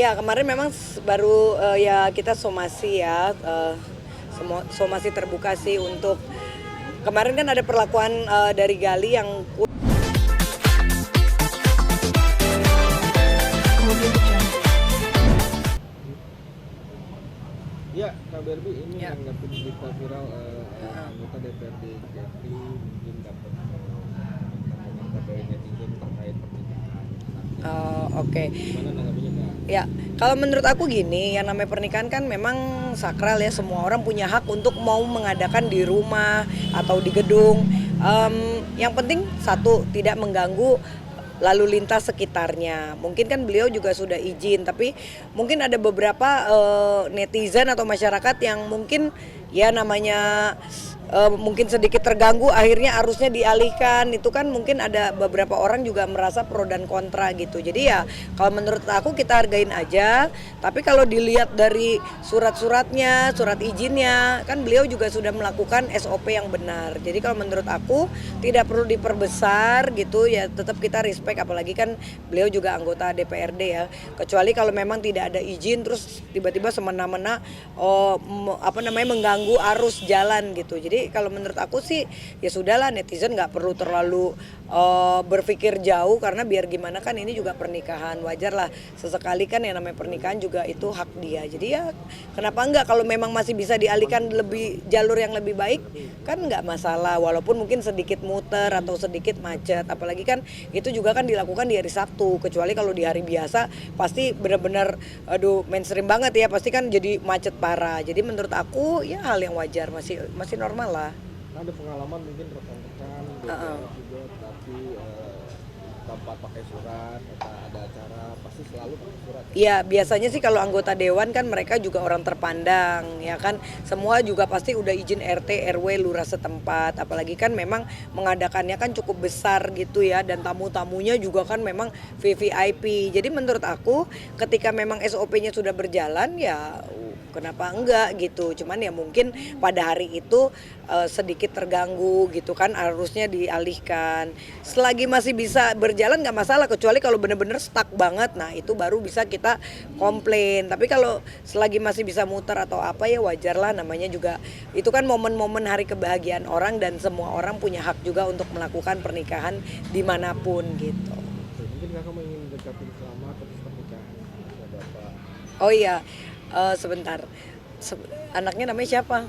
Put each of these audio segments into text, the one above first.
Iya, kemarin memang baru ya kita somasi ya, somasi terbuka sih untuk kemarin kan ada perlakuan dari Gali yang Ya, Kak Berbi ini ya. nanggapin berita viral anggota DPRD Kepri mungkin dapat komentar dari netizen terkait pernikahan. Oke. Gimana nanggapinnya Kak? Ya, kalau menurut aku gini, yang namanya pernikahan kan memang sakral ya, semua orang punya hak untuk mau mengadakan di rumah atau di gedung. Yang penting satu, tidak mengganggu lalu lintas sekitarnya. Mungkin kan beliau juga sudah izin, tapi mungkin ada beberapa netizen atau masyarakat yang mungkin ya namanya mungkin sedikit terganggu, akhirnya arusnya dialihkan. Itu kan mungkin ada beberapa orang juga merasa pro dan kontra gitu. Jadi ya kalau menurut aku kita hargain aja. Tapi kalau dilihat dari surat-suratnya, surat izinnya, kan beliau juga sudah melakukan SOP yang benar. Jadi kalau menurut aku tidak perlu diperbesar gitu ya, tetap kita respect, apalagi kan beliau juga anggota DPRD ya. Kecuali kalau memang tidak ada izin terus tiba-tiba semena-mena mengganggu arus jalan gitu. Jadi kalau menurut aku sih ya sudahlah, netizen nggak perlu terlalu berpikir jauh, karena biar gimana kan ini juga pernikahan, wajar lah sesekali kan yang namanya pernikahan juga itu hak dia. Jadi ya kenapa enggak, kalau memang masih bisa dialihkan lebih jalur yang lebih baik kan nggak masalah, walaupun mungkin sedikit muter atau sedikit macet, apalagi kan itu juga kan dilakukan di hari Sabtu. Kecuali kalau di hari biasa pasti benar-benar aduh mainstream banget ya, pasti kan jadi macet parah. Jadi menurut aku ya hal yang wajar, masih normal lah. Ada pengalaman mungkin rekan-rekan DPR juga, tapi tanpa pakai surat atau ada acara pasti selalu pakai surat. Iya, biasanya sih kalau anggota dewan kan mereka juga orang terpandang, ya kan. Semua juga pasti udah izin RT, RW, lurah setempat. Apalagi kan memang mengadakannya kan cukup besar gitu ya, dan tamu-tamunya juga kan memang VVIP. Jadi menurut aku ketika memang SOP-nya sudah berjalan ya kenapa enggak gitu. Cuman ya mungkin pada hari itu sedikit terganggu gitu kan, arusnya dialihkan. Selagi masih bisa berjalan nggak masalah, kecuali kalau bener-bener stuck banget, nah itu baru bisa kita komplain. Tapi kalau selagi masih bisa muter atau apa ya wajar lah, namanya juga itu kan momen-momen hari kebahagiaan orang, dan semua orang punya hak juga untuk melakukan pernikahan dimanapun gitu. Mungkin Kakak mau ingin mengucapkan selamat atas pernikahan kepada Bapak. Oh iya, sebentar. Anaknya namanya siapa?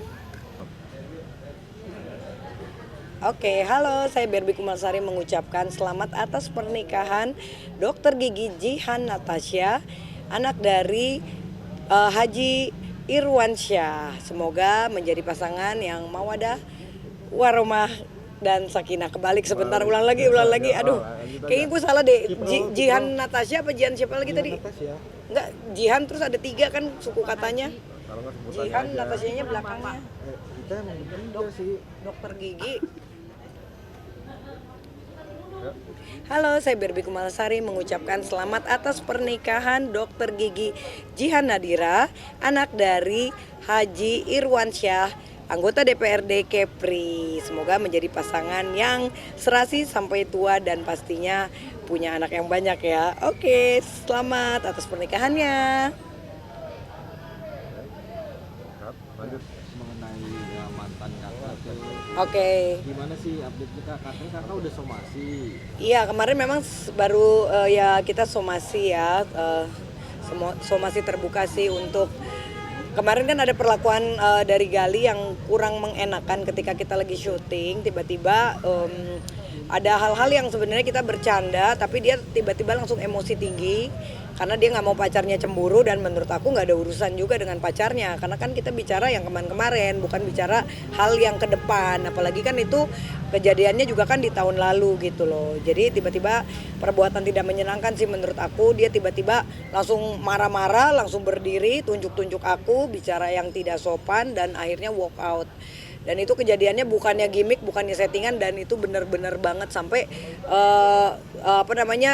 Oke, halo, saya Berbi Kumalsari mengucapkan selamat atas pernikahan Dokter Gigi Jihan Natasha, anak dari Haji Irwansyah. Semoga menjadi pasangan yang mawadah, warahmah, dan sakinah. Kebalik sebentar, ulang lagi. Aduh, kayaknya gue salah deh. Jihan Natasha apa Jihan siapa lagi tadi? Enggak, Jihan terus ada 3 kan suku katanya. Jihan Natashanya belakangnya. Kita emang bener sih. Dokter Gigi. Halo, saya Berbi Kumalsari mengucapkan selamat atas pernikahan Dokter Gigi Jihan Nadira, anak dari Haji Irwansyah, anggota DPRD Kepri. Semoga menjadi pasangan yang serasi sampai tua dan pastinya punya anak yang banyak ya. Oke, selamat atas pernikahannya. Lanjut mengenai mantan kakak tuh. Oke. Gimana sih update kita? Katanya kakak udah somasi. Iya, kemarin memang baru ya kita somasi ya, somasi terbuka sih untuk kemarin kan ada perlakuan dari Gali yang kurang mengenakan ketika kita lagi syuting. Tiba-tiba ada hal-hal yang sebenarnya kita bercanda, tapi dia tiba-tiba langsung emosi tinggi karena dia nggak mau pacarnya cemburu, dan menurut aku nggak ada urusan juga dengan pacarnya, karena kan kita bicara yang kemarin-kemarin, bukan bicara hal yang ke depan. Apalagi kan itu kejadiannya juga kan di tahun lalu gitu loh. Jadi tiba-tiba perbuatan tidak menyenangkan sih menurut aku. Dia tiba-tiba langsung marah-marah, langsung berdiri, tunjuk-tunjuk aku, bicara yang tidak sopan, dan akhirnya walk out. Dan itu kejadiannya bukannya gimmick, bukannya settingan, dan itu benar-benar banget sampai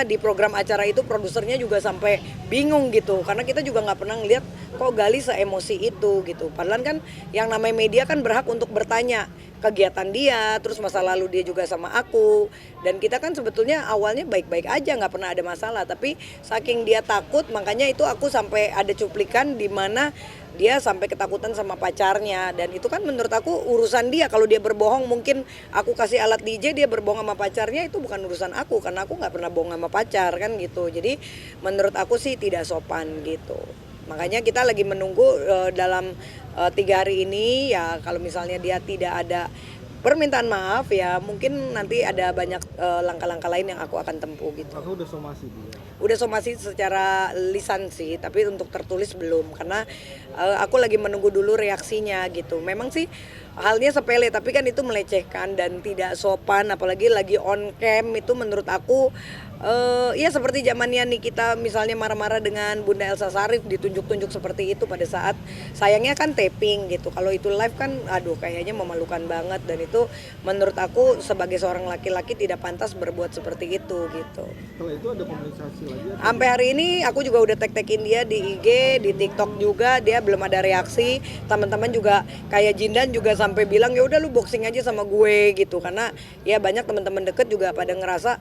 di program acara itu produsernya juga sampai bingung gitu, karena kita juga nggak pernah ngeliat kok Gali seemosi itu gitu. Padahal kan yang namanya media kan berhak untuk bertanya kegiatan dia, terus masa lalu dia juga sama aku, dan kita kan sebetulnya awalnya baik-baik aja, nggak pernah ada masalah, tapi saking dia takut, makanya itu aku sampai ada cuplikan di mana dia sampai ketakutan sama pacarnya, dan itu kan menurut aku urusan dia. Kalau dia berbohong, mungkin aku kasih alat DJ, dia berbohong sama pacarnya, itu bukan urusan aku, karena aku nggak pernah bohong sama pacar kan gitu. Jadi menurut aku sih tidak sopan gitu. Makanya kita lagi menunggu dalam 3 hari ini ya, kalau misalnya dia tidak ada permintaan maaf ya mungkin nanti ada banyak langkah-langkah lain yang aku akan tempuh gitu. Aku udah somasi dia. Udah somasi secara lisan sih, tapi untuk tertulis belum, karena aku lagi menunggu dulu reaksinya gitu. Memang sih halnya sepele, tapi kan itu melecehkan dan tidak sopan, apalagi lagi on cam. Itu menurut aku ya seperti zamannya Nikita misalnya marah-marah dengan Bunda Elsa Sharif, ditunjuk-tunjuk seperti itu pada saat sayangnya kan taping gitu. Kalau itu live kan aduh kayaknya memalukan banget, dan itu menurut aku sebagai seorang laki-laki tidak pantas berbuat seperti itu gitu. Setelah itu ada komunikasi lagi? Sampai hari ini aku juga udah tag-tagin dia di IG, di TikTok juga, dia belum ada reaksi. Teman-teman juga kayak Jindan juga sampai bilang ya udah lu boxing aja sama gue gitu, karena ya banyak teman-teman deket juga pada ngerasa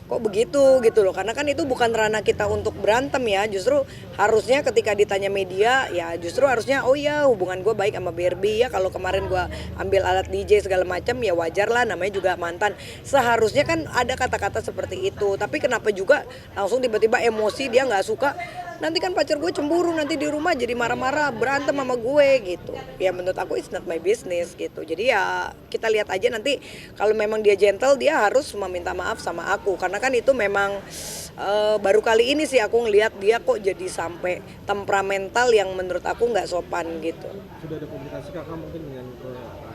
kok begitu gitu loh, karena kan itu bukan ranah kita untuk berantem ya. Justru harusnya ketika ditanya media ya justru harusnya oh ya hubungan gue baik sama BRB ya, kalau kemarin gue ambil alat DJ segala macam ya wajar lah, namanya juga mantan. Seharusnya kan ada kata-kata seperti itu, tapi kenapa juga langsung tiba-tiba emosi, dia nggak suka, nanti kan pacar gue cemburu, nanti di rumah jadi marah-marah berantem sama gue gitu. Ya menurut aku it's not my business gitu. Jadi ya kita lihat aja nanti, kalau memang dia gentle dia harus meminta maaf sama aku, karena kan itu memang baru kali ini sih aku ngelihat dia kok jadi sampai temperamental yang menurut aku nggak sopan gitu. Sudah ada komunikasi kakak mungkin dengan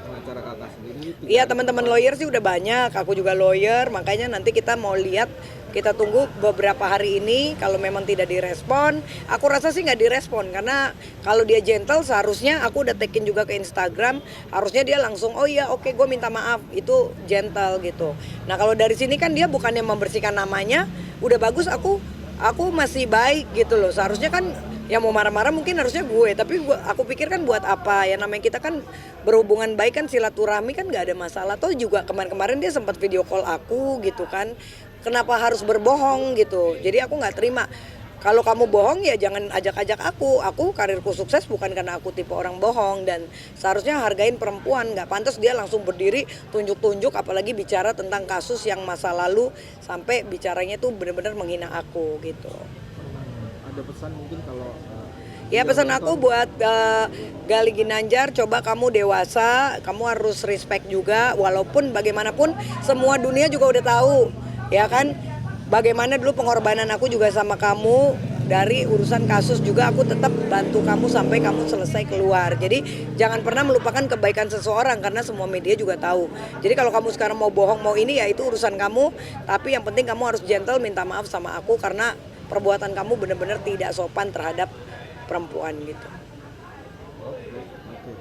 pengacara kakak sendiri? Iya, teman-teman lawyer sih udah banyak, aku juga lawyer, makanya nanti kita mau lihat, kita tunggu beberapa hari ini. Kalau memang tidak direspon, aku rasa sih nggak direspon, karena kalau dia gentle seharusnya aku udah tagin juga ke Instagram, harusnya dia langsung oh iya oke gue minta maaf, itu gentle gitu. Nah kalau dari sini kan dia bukannya membersihkan namanya, udah bagus, aku masih baik gitu loh. Seharusnya kan yang mau marah-marah mungkin harusnya gue, tapi aku pikir kan buat apa ya, namanya kita kan berhubungan baik kan, silaturahmi kan nggak ada masalah. Toh juga kemarin-kemarin dia sempat video call aku gitu kan, kenapa harus berbohong gitu. Jadi aku nggak terima. Kalau kamu bohong ya jangan ajak-ajak aku karirku sukses bukan karena aku tipe orang bohong, dan seharusnya hargain perempuan. Nggak pantas dia langsung berdiri tunjuk-tunjuk, apalagi bicara tentang kasus yang masa lalu, sampai bicaranya tuh benar-benar menghina aku gitu. Ada pesan mungkin kalau ya pesan aku buat Gali Ginanjar, coba kamu dewasa, kamu harus respect juga, walaupun bagaimanapun semua dunia juga udah tahu ya kan, bagaimana dulu pengorbanan aku juga sama kamu. Dari urusan kasus juga aku tetap bantu kamu sampai kamu selesai keluar. Jadi jangan pernah melupakan kebaikan seseorang, karena semua media juga tahu. Jadi kalau kamu sekarang mau bohong mau ini ya itu urusan kamu, tapi yang penting kamu harus gentle minta maaf sama aku, karena perbuatan kamu benar-benar tidak sopan terhadap perempuan gitu. Oke,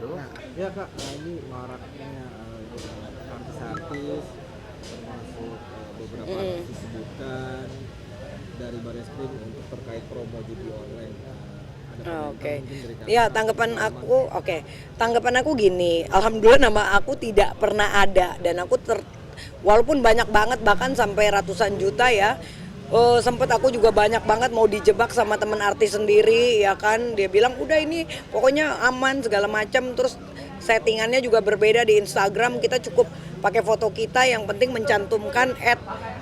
terus ya kak, ini maraknya artis-artis, termasuk beberapa artis disebutkan dari Barreskrim untuk terkait promo judi online. Oke. Ya tanggapan aku gini, alhamdulillah nama aku tidak pernah ada, dan aku walaupun banyak banget bahkan sampai ratusan juta ya. Sempet aku juga banyak banget mau dijebak sama teman artis sendiri ya kan, dia bilang udah ini pokoknya aman segala macam, terus settingannya juga berbeda di Instagram, kita cukup pakai foto kita, yang penting mencantumkan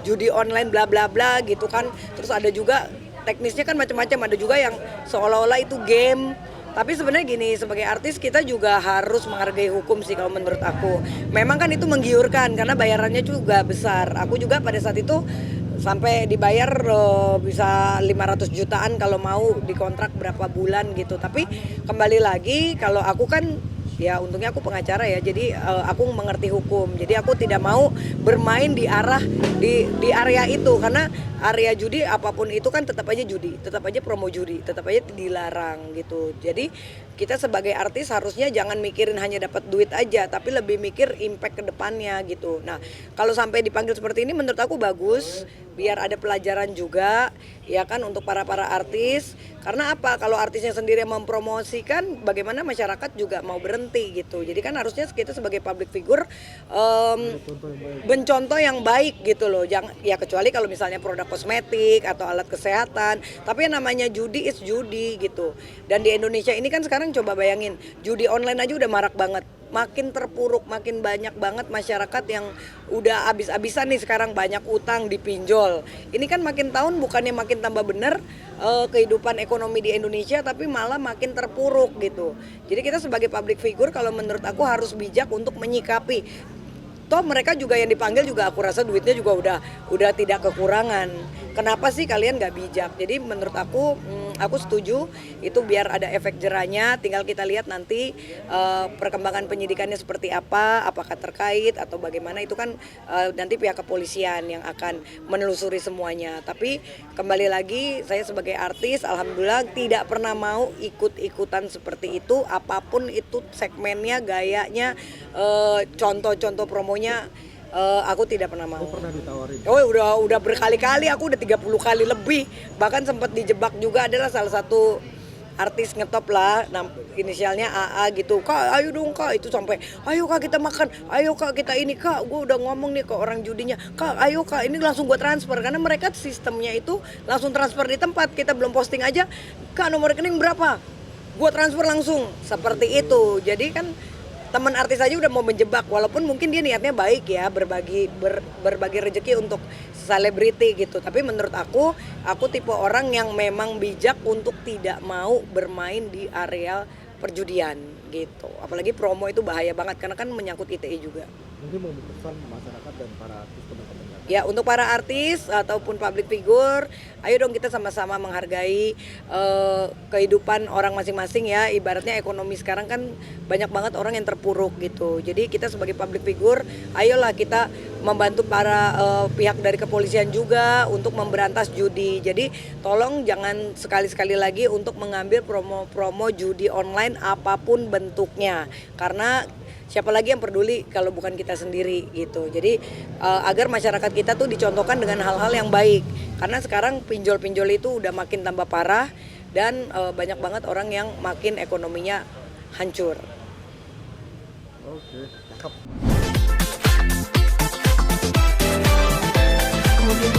@judi online bla bla bla gitu kan. Terus ada juga teknisnya kan macam-macam, ada juga yang seolah-olah itu game. Tapi sebenarnya gini, sebagai artis kita juga harus menghargai hukum sih kalau menurut aku. Memang kan itu menggiurkan karena bayarannya juga besar. Aku juga pada saat itu sampai dibayar bisa 500 jutaan kalau mau dikontrak berapa bulan gitu. Tapi kembali lagi, kalau aku kan ya untungnya aku pengacara ya, jadi aku mengerti hukum. Jadi aku tidak mau bermain di area itu, karena area judi apapun itu kan tetap aja judi, tetap aja promo judi, tetap aja dilarang gitu. Jadi kita sebagai artis harusnya jangan mikirin hanya dapat duit aja, tapi lebih mikir impact ke depannya gitu. Nah, kalau sampai dipanggil seperti ini menurut aku bagus, biar ada pelajaran juga ya kan untuk para artis. Karena apa? Kalau artisnya sendiri yang mempromosikan, bagaimana masyarakat juga mau berhenti gitu. Jadi kan harusnya kita sebagai public figure mencontoh yang baik gitu loh. Jangan ya, kecuali kalau misalnya produk kosmetik atau alat kesehatan, tapi yang namanya judi is judi gitu. Dan di Indonesia ini kan sekarang coba bayangin, judi online aja udah marak banget. Makin terpuruk, makin banyak banget masyarakat yang udah habis-habisan nih sekarang, banyak utang dipinjol. Ini kan makin tahun bukannya makin tambah bener kehidupan ekonomi di Indonesia, tapi malah makin terpuruk gitu. Jadi kita sebagai public figure kalau menurut aku harus bijak untuk menyikapi. Toh mereka juga yang dipanggil juga aku rasa duitnya juga udah tidak kekurangan. Kenapa sih kalian nggak bijak? Jadi menurut aku setuju itu biar ada efek jerahnya. Tinggal kita lihat nanti perkembangan penyidikannya seperti apa, apakah terkait atau bagaimana, itu kan nanti pihak kepolisian yang akan menelusuri semuanya. Tapi kembali lagi saya sebagai artis alhamdulillah tidak pernah mau ikut-ikutan seperti itu, apapun itu segmennya, gayanya, contoh-contoh promonya. Aku tidak pernah mau. Pernah ditawarin? Oh udah berkali-kali, aku udah 30 kali lebih. Bahkan sempat dijebak juga, adalah salah satu artis ngetop lah, inisialnya AA gitu. Kak ayo dong kak, itu sampai ayo kak kita makan, ayo kak kita ini kak. Gue udah ngomong nih ke orang judinya, kak ayo kak ini langsung gue transfer. Karena mereka sistemnya itu langsung transfer di tempat, kita belum posting aja, kak nomor rekening berapa, gue transfer langsung, seperti itu. Jadi kan teman artis aja udah mau menjebak, walaupun mungkin dia niatnya baik ya, berbagi rezeki untuk selebriti gitu. Tapi menurut aku tipe orang yang memang bijak untuk tidak mau bermain di area perjudian gitu. Apalagi promo itu bahaya banget karena kan menyangkut ITE juga. Mungkin mau pesan masyarakat dan para artis teman-teman. Ya untuk para artis ataupun public figure, ayo dong kita sama-sama menghargai kehidupan orang masing-masing ya. Ibaratnya ekonomi sekarang kan banyak banget orang yang terpuruk gitu. Jadi kita sebagai public figure, ayolah kita membantu para pihak dari kepolisian juga untuk memberantas judi. Jadi tolong jangan sekali-sekali lagi untuk mengambil promo-promo judi online apapun bentuknya. Karena siapa lagi yang peduli kalau bukan kita sendiri gitu. Jadi agar masyarakat kita tuh dicontohkan dengan hal-hal yang baik. Karena sekarang pinjol-pinjol itu udah makin tambah parah dan banyak banget orang yang makin ekonominya hancur. Oke, cakep. Kemudian